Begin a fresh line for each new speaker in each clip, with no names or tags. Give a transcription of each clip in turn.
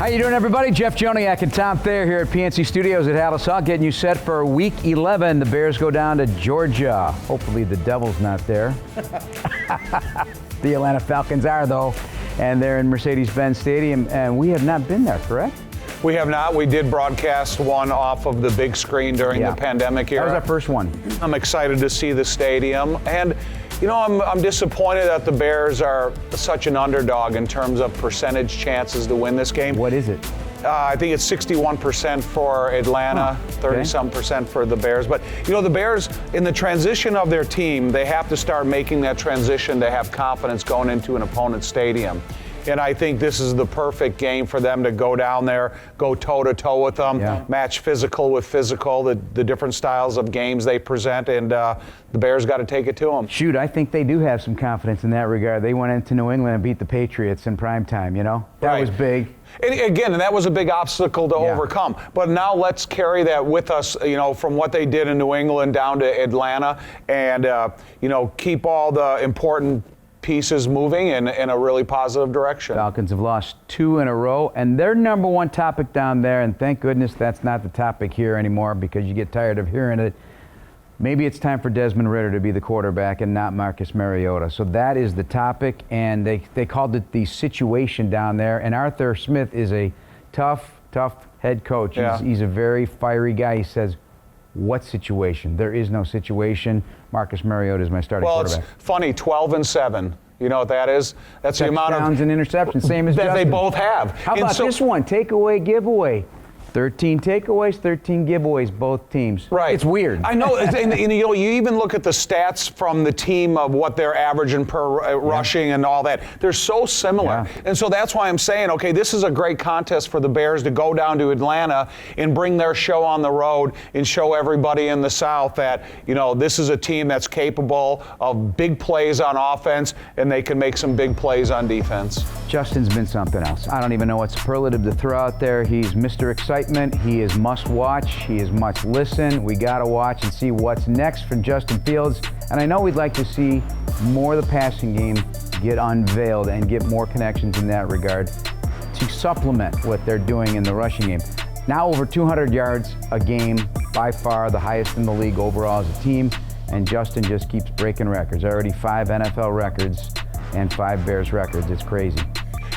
How you doing, everybody? Jeff Joniak and Tom Thayer here at PNC Studios at Hallis Hall, getting you set for Week 11. The Bears go down to Georgia. Hopefully the Devil's not there. The Atlanta Falcons are, though, and they're in Mercedes-Benz Stadium, and we have not been there, correct?
We have not. We did broadcast one off of the big screen during the pandemic era.
That was our first one.
I'm excited to see the stadium, and you know, I'm disappointed that the Bears are such an underdog in terms of percentage chances to win this game.
What is it?
I think it's 61% for Atlanta, 30-some% for the Bears. But, you know, the Bears, in the transition of their team, they have to start making that transition to have confidence going into an opponent's stadium. And I think this is the perfect game for them to go down there, go toe-to-toe with them, match physical with physical, the different styles of games they present, and the Bears got to take it to them.
Shoot, I think they do have some confidence in that regard. They went into New England and beat the Patriots in primetime, you know? That was big.
And again, that was a big obstacle to overcome. But now let's carry that with us, you know, from what they did in New England down to Atlanta, and, you know, keep all the important pieces moving in a really positive direction.
Falcons have lost 2 in a row, and their number one topic down there, and thank goodness that's not the topic here anymore because you get tired of hearing it. Maybe it's time for Desmond Ridder to be the quarterback and not Marcus Mariota. So that is the topic, and they called it the situation down there. And Arthur Smith is a tough head coach. He's a very fiery guy. He says, what situation? There is no situation. Marcus Mariota is my starting quarterback.
Well, it's funny, 12-7. You know what that is? That's the amount of
touchdowns and interceptions, same as
that
Justin.
they both have.
How about this one? Takeaway, giveaway. 13 takeaways, 13 giveaways, both teams.
Right.
It's weird.
I know, and you know, you even look at the stats from the team of what they're averaging per rushing and all that. They're so similar. And so that's why I'm saying, okay, this is a great contest for the Bears to go down to Atlanta and bring their show on the road and show everybody in the South that, you know, this is a team that's capable of big plays on offense and they can make some big plays on defense.
Justin's been something else. I don't even know what superlative to throw out there. He's Mr. Excitement. He is must watch. He is must listen. We got to watch and see what's next from Justin Fields. And I know we'd like to see more of the passing game get unveiled and get more connections in that regard to supplement what they're doing in the rushing game. Now over 200 yards a game, by far the highest in the league overall as a team. And Justin just keeps breaking records. Already 5 NFL records and 5 Bears records. It's crazy.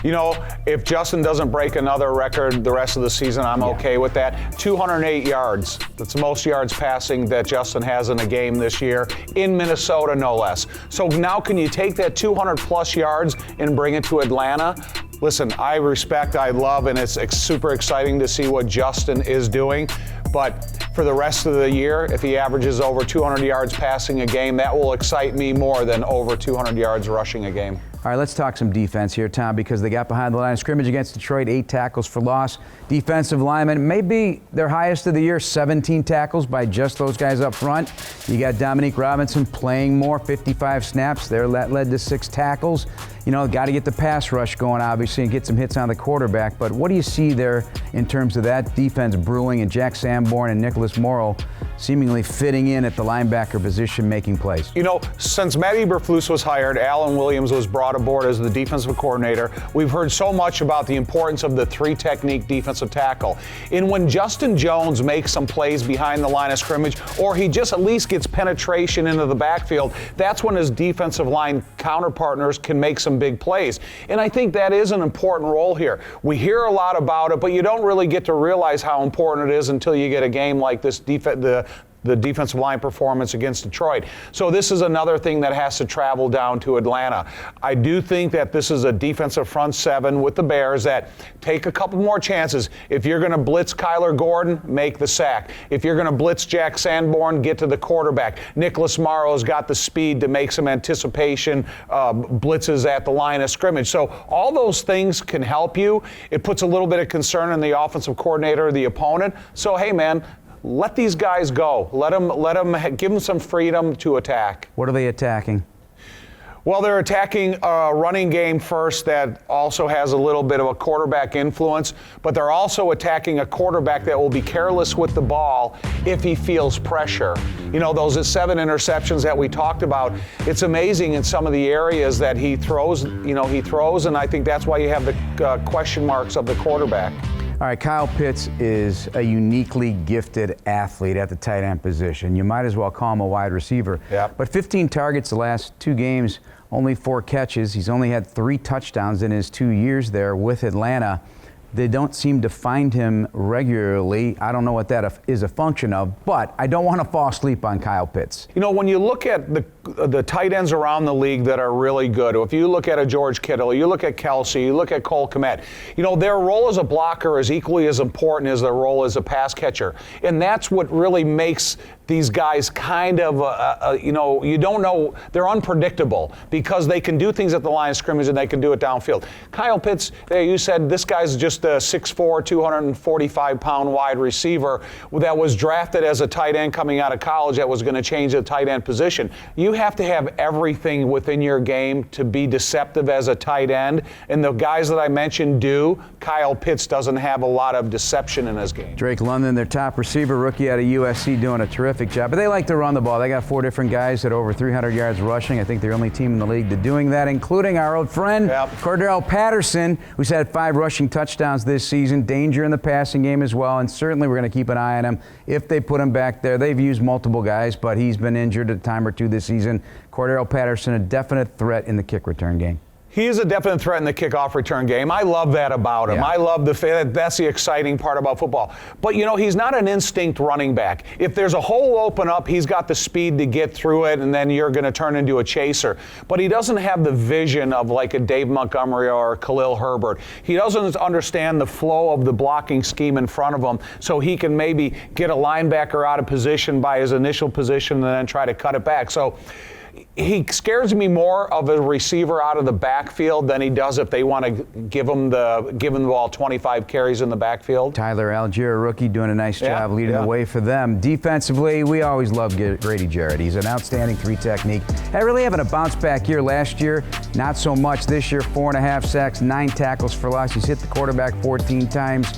You know, if Justin doesn't break another record the rest of the season, I'm okay with that. 208 yards. That's the most yards passing that Justin has in a game this year, in Minnesota, no less. So now can you take that 200-plus yards and bring it to Atlanta? Listen, I respect, I love, and it's super exciting to see what Justin is doing. But for the rest of the year, if he averages over 200 yards passing a game, that will excite me more than over 200 yards rushing a game.
All right, let's talk some defense here, Tom, because they got behind the line of scrimmage against Detroit, 8 tackles for loss. Defensive linemen, maybe their highest of the year, 17 tackles by just those guys up front. You got Dominique Robinson playing more, 55 snaps there. That led to 6 tackles. You know, got to get the pass rush going, obviously, and get some hits on the quarterback. But what do you see there in terms of that defense brewing and Jack Sanborn and Nicholas Morrow seemingly fitting in at the linebacker position, making plays?
You know, since Matt Eberflus was hired, Alan Williams was brought aboard as the defensive coordinator. We've heard so much about the importance of the 3-technique defensive tackle. And when Justin Jones makes some plays behind the line of scrimmage, or he just at least gets penetration into the backfield, that's when his defensive line counterpartners can make some big plays. And I think that is an important role here. We hear a lot about it, but you don't really get to realize how important it is until you get a game like this, the defensive line performance against Detroit. So this is another thing that has to travel down to Atlanta. I do think that this is a defensive front 7 with the Bears that take a couple more chances. If you're going to blitz Kyler Gordon, make the sack. If you're going to blitz Jack Sanborn, get to the quarterback. Nicholas Morrow's got the speed to make some anticipation blitzes at the line of scrimmage. So all those things can help you. It puts a little bit of concern in the offensive coordinator or the opponent. So, hey, man, let these guys go. Let them give them some freedom to attack.
What are they attacking?
Well, they're attacking a running game first that also has a little bit of a quarterback influence, but they're also attacking a quarterback that will be careless with the ball if he feels pressure. You know, those 7 interceptions that we talked about, it's amazing in some of the areas that he throws, and I think that's why you have the question marks of the quarterback.
All right, Kyle Pitts is a uniquely gifted athlete at the tight end position. You might as well call him a wide receiver.
Yep.
But 15 targets the last 2 games, only 4 catches. He's only had 3 touchdowns in his 2 years there with Atlanta. They don't seem to find him regularly. I don't know what that is a function of, but I don't want to fall asleep on Kyle Pitts.
You know, when you look at the tight ends around the league that are really good, if you look at a George Kittle, you look at Kelsey, you look at Cole Kmet, you know, their role as a blocker is equally as important as their role as a pass catcher. And that's what really makes these guys kind of, you don't know, they're unpredictable because they can do things at the line of scrimmage and they can do it downfield. Kyle Pitts, you said this guy's just a 6'4", 245-pound wide receiver that was drafted as a tight end coming out of college that was going to change the tight end position. You have to have everything within your game to be deceptive as a tight end, and the guys that I mentioned do. Kyle Pitts doesn't have a lot of deception in his game.
Drake London, their top receiver, rookie out of USC, doing a terrific job. But they like to run the ball. They got 4 different guys at over 300 yards rushing. I think they're the only team in the league to doing that, including our old friend, Cordell Patterson, who's had 5 rushing touchdowns this season. Danger in the passing game as well, and certainly we're going to keep an eye on him if they put him back there. They've used multiple guys, but he's been injured a time or 2 this season. Cordell Patterson, a definite threat in the kick return game.
He is a definite threat in the kickoff return game. I love that about him.
Yeah.
I love that's the exciting part about football. But, you know, he's not an instinct running back. If there's a hole open up, he's got the speed to get through it, and then you're going to turn into a chaser. But he doesn't have the vision of like a Dave Montgomery or Khalil Herbert. He doesn't understand the flow of the blocking scheme in front of him, so he can maybe get a linebacker out of position by his initial position and then try to cut it back. So he scares me more of a receiver out of the backfield than he does if they want to give him the ball 25 carries in the backfield.
Tyler Algier, rookie, doing a nice job leading the way for them. Defensively, we always love Grady Jarrett. He's an outstanding 3 technique. Really having a bounce back year last year, not so much this year. 4.5 sacks, 9 tackles for loss. He's hit the quarterback 14 times.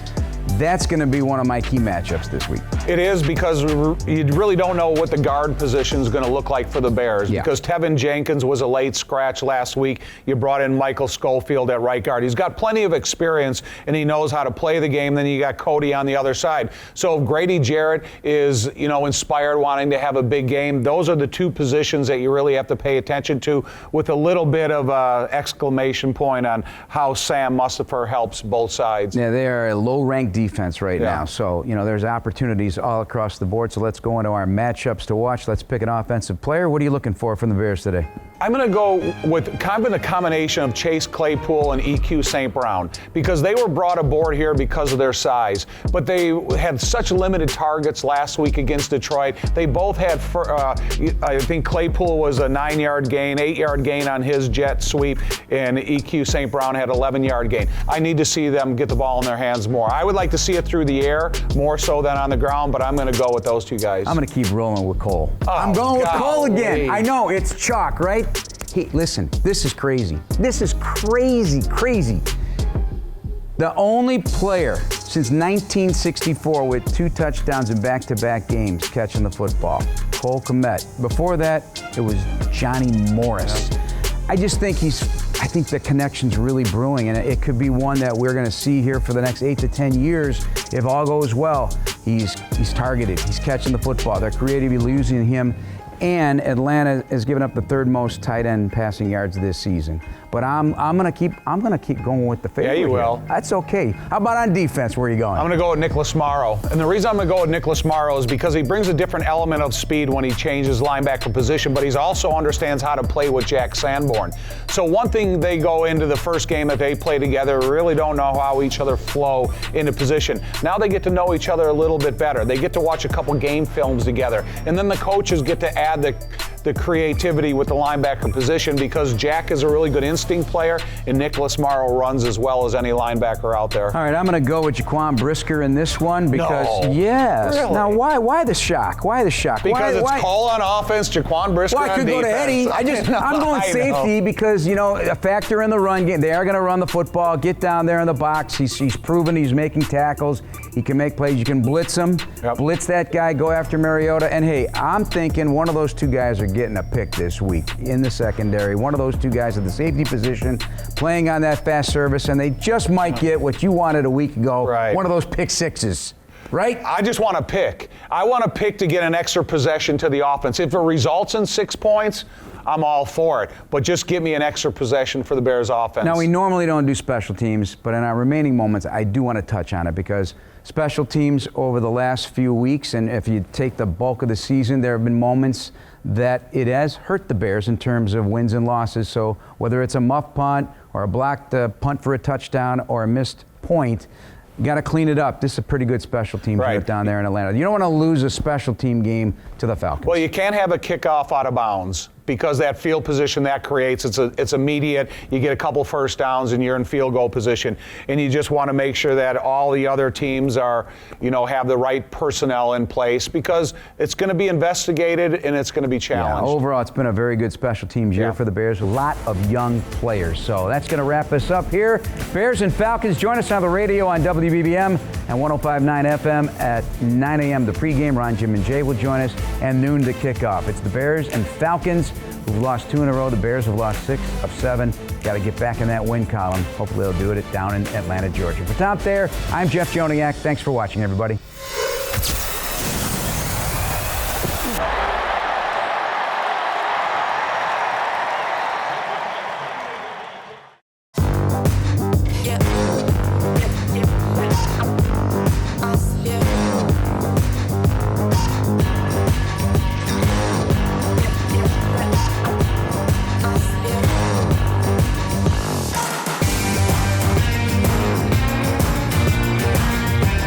That's going to be one of my key matchups this week.
It is, because you really don't know what the guard position is going to look like for the Bears.
Yeah.
Because Tevin Jenkins was a late scratch last week. You brought in Michael Schofield at right guard. He's got plenty of experience, and he knows how to play the game. Then you got Cody on the other side. So if Grady Jarrett is, inspired, wanting to have a big game, those are the 2 positions that you really have to pay attention to, with a little bit of an exclamation point on how Sam Mustipher helps both sides.
Yeah, they are a low-ranked defense right now. So, there's opportunities all across the board. So let's go into our matchups to watch. Let's pick an offensive player. What are you looking for from the Bears today?
I'm going to go with kind of a combination of Chase Claypool and EQ St. Brown, because they were brought aboard here because of their size. But they had such limited targets last week against Detroit. They both had, I think Claypool was a 9-yard gain, 8-yard gain on his jet sweep, and EQ St. Brown had 11-yard gain. I need to see them get the ball in their hands more. I would like to see it through the air more so than on the ground, but I'm going to go with those 2 guys.
I'm going to keep rolling with Cole. I'm going with Cole again. I know, it's chalk, right? Hey, listen, this is crazy. This is crazy. The only player since 1964 with 2 touchdowns in back-to-back games catching the football, Cole Kmet. Before that, it was Johnny Morris. I just think I think the connection's really brewing, and it could be one that we're going to see here for the next 8 to 10 years if all goes well. He's targeted. He's catching the football. They're creatively using him. And Atlanta has given up the 3rd most tight end passing yards this season. But I'm gonna keep going with the favorite.
Yeah, you will.
Here. That's okay. How about on defense? Where are you going?
I'm gonna go with Nicholas Morrow. And the reason I'm gonna go with Nicholas Morrow is because he brings a different element of speed when he changes linebacker position, but he also understands how to play with Jack Sanborn. So one thing they go into the first game that they play together, really don't know how each other flow into position. Now they get to know each other a little bit better. They get to watch a couple game films together. And then the coaches get to add the the creativity with the linebacker position, because Jack is a really good instinct player, and Nicholas Morrow runs as well as any linebacker out there.
All right, I'm going to go with Jaquan Brisker in this one because,
No.
yes.
Really?
Now, why the shock? Why the shock?
Because it's Cole on offense, Jaquan Brisker
Well, I
on
could go to
defense.
Eddie. I'm going safety because, a factor in the run game. They are going to run the football, get down there in the box. He's proven he's making tackles. He can make plays. You can blitz him, blitz that guy, go after Mariota. And, hey, I'm thinking one of those two guys are getting a pick this week in the secondary. One of those two guys at the safety position playing on that fast service, and they just might get what you wanted a week ago, one of those pick sixes. Right?
I just want to pick. I want to pick to get an extra possession to the offense. If it results in 6 points, I'm all for it. But just give me an extra possession for the Bears offense.
Now, we normally don't do special teams, but in our remaining moments, I do want to touch on it because special teams over the last few weeks, and if you take the bulk of the season, there have been moments that it has hurt the Bears in terms of wins and losses. So whether it's a muff punt or a blocked punt for a touchdown or a missed point, you got to clean it up. This is a pretty good special team down there in Atlanta. You don't want to lose a special team game to the Falcons.
Well, you can't have a kickoff out of bounds because that field position that creates, it's immediate. You get a couple first downs and you're in field goal position. And you just want to make sure that all the other teams are, have the right personnel in place because it's going to be investigated and it's going to be challenged.
Yeah, overall, it's been a very good special teams year for the Bears. A lot of young players. So that's going to wrap us up here. Bears and Falcons, join us on the radio on WBBM and 105.9 FM at 9 a.m. The pregame. Ron, Jim, and Jay will join us, and noon to kickoff. It's the Bears and Falcons who've lost 2 in a row. The Bears have lost 6 of 7. Got to get back in that win column. Hopefully they'll do it down in Atlanta, Georgia. For Tom Thayer, I'm Jeff Joniak. Thanks for watching, everybody.